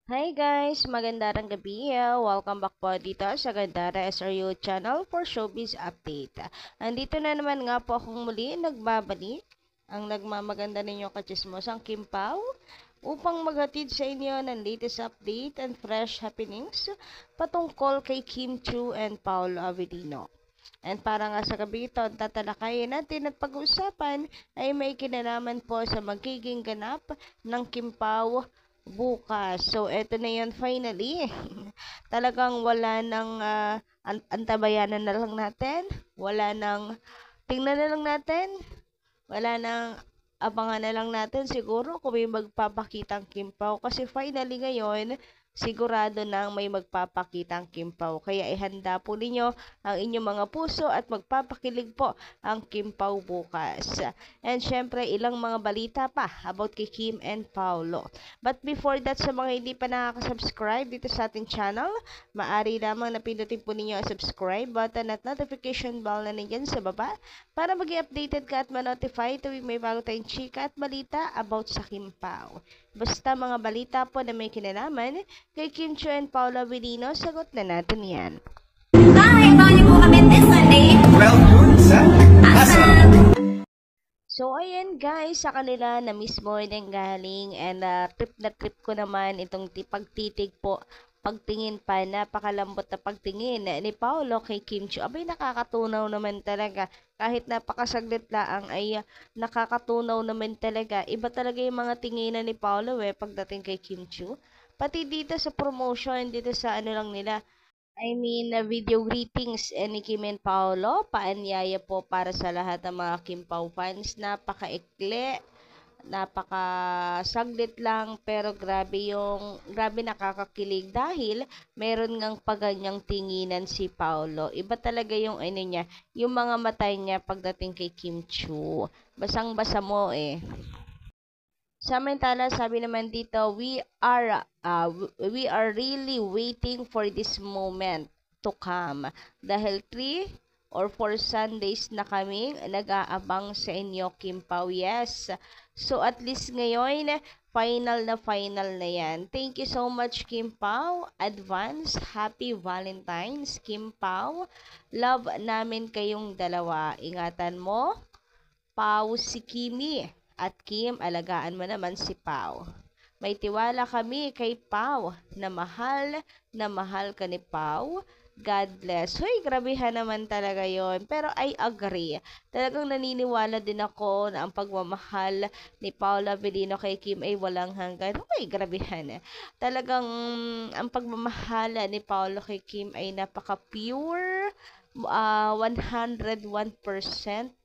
Hi guys! Magandang gabi. Welcome back po dito sa Gandara SRU channel for Showbiz Update. Andito na naman nga po akong muli nagbabalik ang nagmamaganda ninyong kachismosang Kim Pao upang maghatid sa inyo ng latest update and fresh happenings patungkol kay Kim Chiu and Paolo Avellino. And para nga sa gabi ito, tatalakayin natin at pag-uusapan ay may kinalaman po sa magiging ganap ng Kim Pao bukas. So, eto na yun finally. Talagang wala nang antabayanan na lang natin. Wala nang tingnan na lang natin. Wala nang abangan na lang natin siguro kung may magpapakitang Kim Pao. Kasi finally ngayon, sigurado nang may magpapakitang Kim Pao. Kaya ihanda po ninyo ang inyong mga puso at magpapakilig po ang Kim Pao bukas. And syempre, ilang mga balita pa about kay Kim and Paolo. But before that, sa mga hindi pa nakaka-subscribe dito sa ating channel, maaari lamang na pindutin po ninyo ang subscribe button at notification bell na nandyan sa baba para maging updated ka at ma-notify tuwing may bago tayong chika at balita about sa Kim Pao. Basta mga balita po na may kinalaman kay Kim Chiu and Paolo Avellino, sagot na natin yan. Hi! Abangan niyo po kami this Sunday. Well, sa So, ayan guys, sa kanila na mismo nang galing and trip na trip ko naman itong pagtitig po, pagtingin pa, napakalambot na pagtingin ni Paolo kay Kim Chiu. Abay, nakakatunaw naman talaga. Kahit napakasaglit lang ay nakakatunaw naman talaga. Iba talaga yung mga tinginan ni Paolo pagdating kay Kim Chiu. Pati dito sa promotion, dito sa ano lang nila, video greetings ni Kim and Paolo. Paanyaya po para sa lahat ng mga Kim Pao fans. Napakaikli, napakasaglit lang, pero grabe nakakakilig dahil meron ngang paganyang tinginan si Paolo. Iba talaga yung ano niya, yung mga mata niya pagdating kay Kim Chiu. Basang-basa mo eh. Samantala, sabi naman dito, we are really waiting for this moment to come. Dahil 3 or 4 Sundays na kami nag-aabang sa inyo, Kim Pao. Yes. So, at least ngayon, final na yan. Thank you so much, Kim Pao. Advance, happy Valentine's, Kim Pao. Love namin kayong dalawa. Ingatan mo, Pao si Kimi. At Kim, alagaan mo naman si Pao. May tiwala kami kay Pao na mahal ka ni Pao. God bless. Hoy, grabehan naman talaga yon. Pero I agree. Talagang naniniwala din ako na ang pagmamahal ni Paolo Avellino kay Kim ay walang hanggan. Hoy, grabehan. Talagang ang pagmamahal ni Paolo kay Kim ay napaka-pure. 101%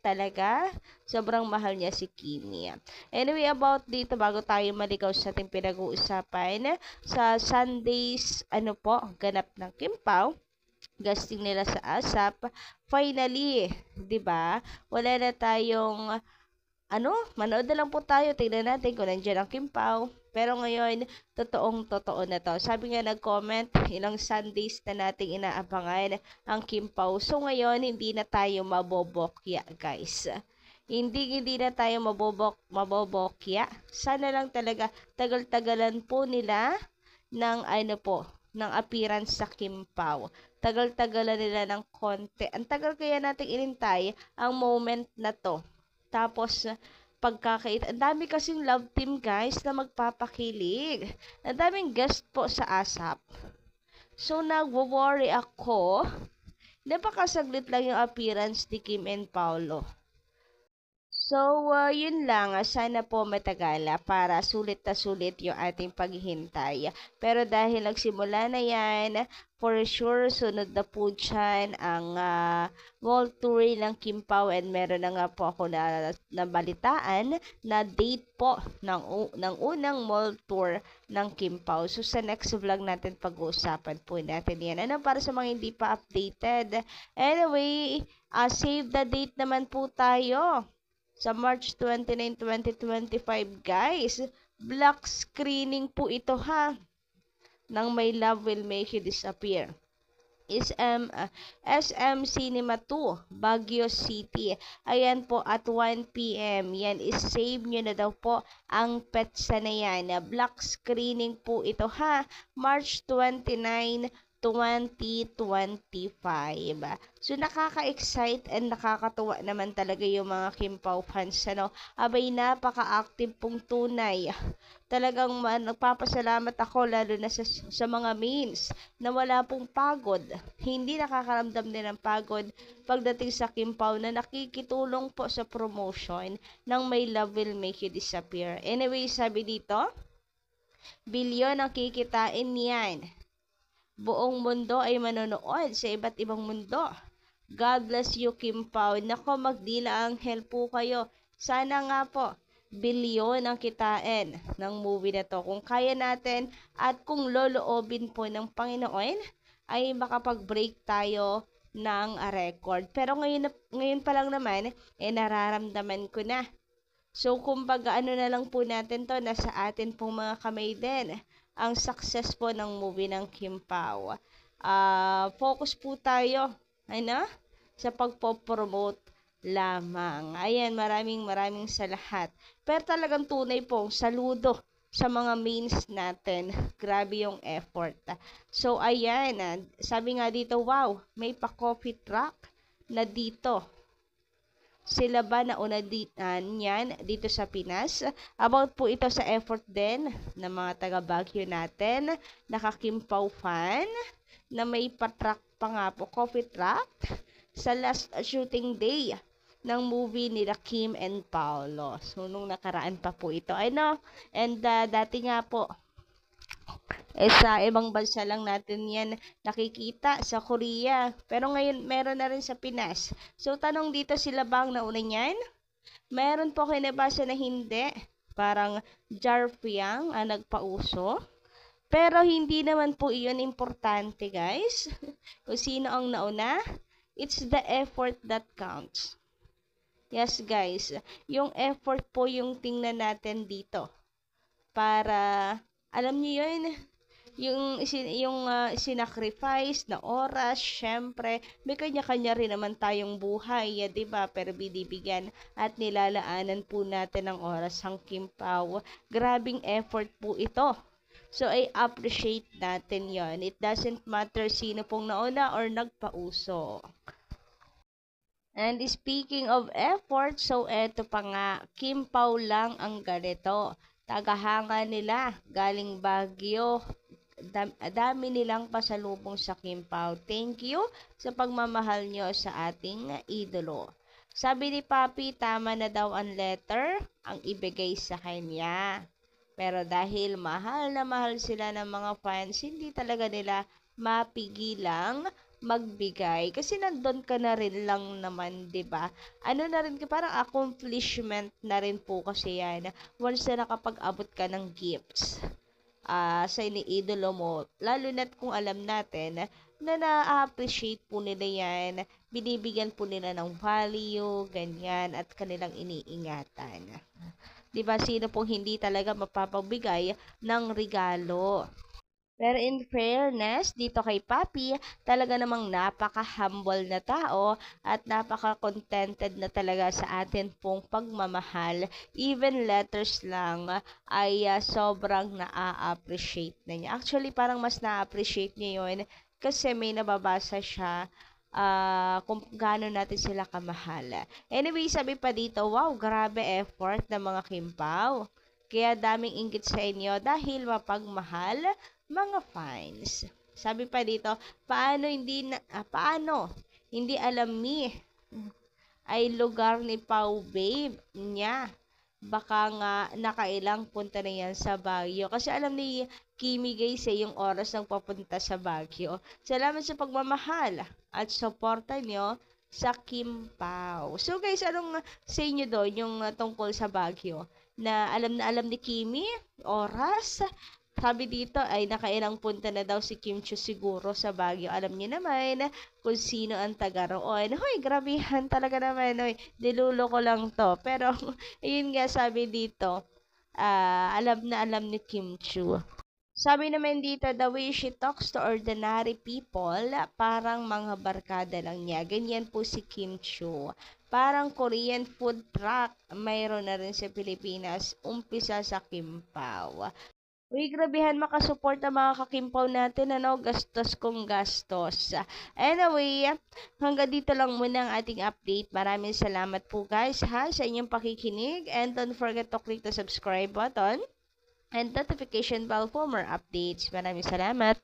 talaga. Sobrang mahal niya si Kimi. Anyway, about dito, bago tayo maligaw sa ating pinag-uusapan, sa Sundays, ganap ng Kim Pao, gasting nila sa ASAP, finally, 'di ba? Wala na tayong manood na lang po tayo, tingnan natin kung nandiyan ang Kim Pao. Pero ngayon, totoo na to. Sabi nga nag-comment, ilang Sundays na nating inaabangan ang Kim Pao. So ngayon, hindi na tayo mabobokya, guys. Hindi na tayo mabobokya. Sana lang talaga, tagal-tagalan po nila ng ng appearance sa Kim Pao. Tagal-tagalan nila ng konti. Ang tagal kaya nating inintay ang moment na to. Tapos, ang dami kasing love team guys na magpapakilig. Ang daming guest po sa ASAP. So, nagwo-worry ako. Napakasaglit lang yung appearance ni Kim and Paolo. So, yun lang. Sana po matagala para sulit na sulit yung ating paghihintay. Pero dahil nagsimula na yan, for sure, sunod na po dyan ang world tour ng Kim Pao, and meron na nga po ako nabalitaan na date po ng unang world tour ng Kim Pao. So, sa next vlog natin pag-uusapan po natin yan. Para sa mga hindi pa updated. Anyway, save the date naman po tayo. Sa March 29, 2025, guys. Black screening po ito ha. Ng My Love Will Make You Disappear. SM Cinema 2, Baguio City. Ayan po at 1 p.m. Yan is save nyo na daw po ang petsa na yan. Black screening po ito ha. March 29, 2025. So nakaka-excite and nakakatuwa naman talaga yung mga Kim Pao fans. Ano? Abay, napaka-active pong tunay. Talagang nagpapasalamat ako lalo na sa mga mains na wala pong pagod. Hindi nakakaramdam din ng pagod pagdating sa Kim Pao na nakikitulong po sa promotion ng My Love Will Make You Disappear. Anyway, sabi dito, bilyon ang kikitain niyan. Buong mundo ay manonood sa iba't ibang mundo. God bless you, Kim Pao. Nako, magdila anghel po kayo. Sana nga po, bilyon ang kitain ng movie na to. Kung kaya natin at kung loloobin po ng Panginoon, ay makapag-break tayo ng record. Pero ngayon pa lang naman, nararamdaman ko na. So, kumbaga, ano na lang po natin to, nasa atin pong mga kamay din ang success po ng movie ng Kim Pao. Focus po tayo, sa pagpo-promote lamang. Ayan, maraming sa lahat. Pero talagang tunay pong saludo sa mga mains natin. Grabe yung effort. So, ayan, sabi nga dito, wow, may pa-coffee truck na dito. Sila ba nauna niyan dito sa Pinas? About po ito sa effort din ng mga taga Baguio natin, naka-Kim Pao fan, na may pa-truck pa nga po, coffee truck, sa last shooting day ng movie nila Kim and Paolo. So, nung nakaraan pa po ito. And dati nga po, sa ibang bansa lang natin yan nakikita sa Korea. Pero ngayon, meron na rin sa Pinas. So, tanong dito, sila bang nauna niyan? Meron po kayo nabasa na hindi. Parang Jarfiang ang nagpauso. Pero hindi naman po iyon importante, guys. Kung sino ang nauna, it's the effort that counts. Yes, guys. Yung effort po yung tingnan natin dito. Para, alam niyo yun, yung sinacrifice na oras, syempre, may kanya-kanya rin naman tayong buhay, 'di ba? Pero binibigyan at nilalaanan po natin ng oras ang Kim Pao. Grabing effort po ito. So, I appreciate natin yon. It doesn't matter sino pong nauna or nagpauso. And speaking of effort, so eto pa nga, Kim Pao lang ang ganito. Tagahanga nila, galing Baguio. Dami nilang pasalubong sa Kim Pao. Thank you sa pagmamahal nyo sa ating idolo. Sabi ni Papi, tama na daw ang letter ang ibigay sa kanya. Pero dahil mahal na mahal sila ng mga fans, hindi talaga nila mapigilang magbigay. Kasi nandun ka na rin lang naman, 'di ba? Ano na rin, parang accomplishment na rin po kasi yan. Once na nakapag-abot ka ng gifts sa iniidolo mo, lalo na't kung alam natin na na-appreciate po nila yan, binibigyan po nila ng value, ganyan, at kanilang iniingatan. Diba, sino pong hindi talaga mapapabigay ng regalo? Pero in fairness, dito kay Papi, talaga namang napaka-humble na tao at napaka-contented na talaga sa atin pong pagmamahal. Even letters lang ay sobrang na-appreciate na niya. Actually, parang mas na-appreciate niya yun kasi may nababasa siya kung gaano natin sila kamahal. Anyway, sabi pa dito, wow, grabe effort ng mga Kim Pao. Kaya daming inggit sa inyo dahil mapagmahal mga fans. Sabi pa dito, paano hindi alam ni ay lugar ni Pao Babe niya. Baka nga nakailang punta na yan sa Baguio. Kasi alam ni Kimi guys yung oras ng papunta sa Baguio. Salamat sa pagmamahal at suporta nyo sa Kim Pao. So guys, anong sa inyo doon yung tungkol sa Baguio? Na alam ni Kimi, oras? Sabi dito ay nakailang punta na daw si Kim Chiu siguro sa Baguio. Alam niyo naman kung sino ang taga roon. Hoy, grabihan talaga naman. Hoy, dilulo ko lang to. Pero, ayun nga sabi dito, alam ni Kim Chiu. Sabi naman dito, the way she talks to ordinary people, parang mga barkada lang niya. Ganyan po si Kim Chiu. Parang Korean food truck, mayroon na rin sa Pilipinas, umpisa sa Kimpaw. Uy, grabehan makasupport ang mga kakimpaw natin, ano, gastos kong gastos. Anyway, hanggang dito lang muna ang ating update. Maraming salamat po guys ha sa inyong pakikinig, and don't forget to click the subscribe button and notification bell for more updates. Maraming salamat.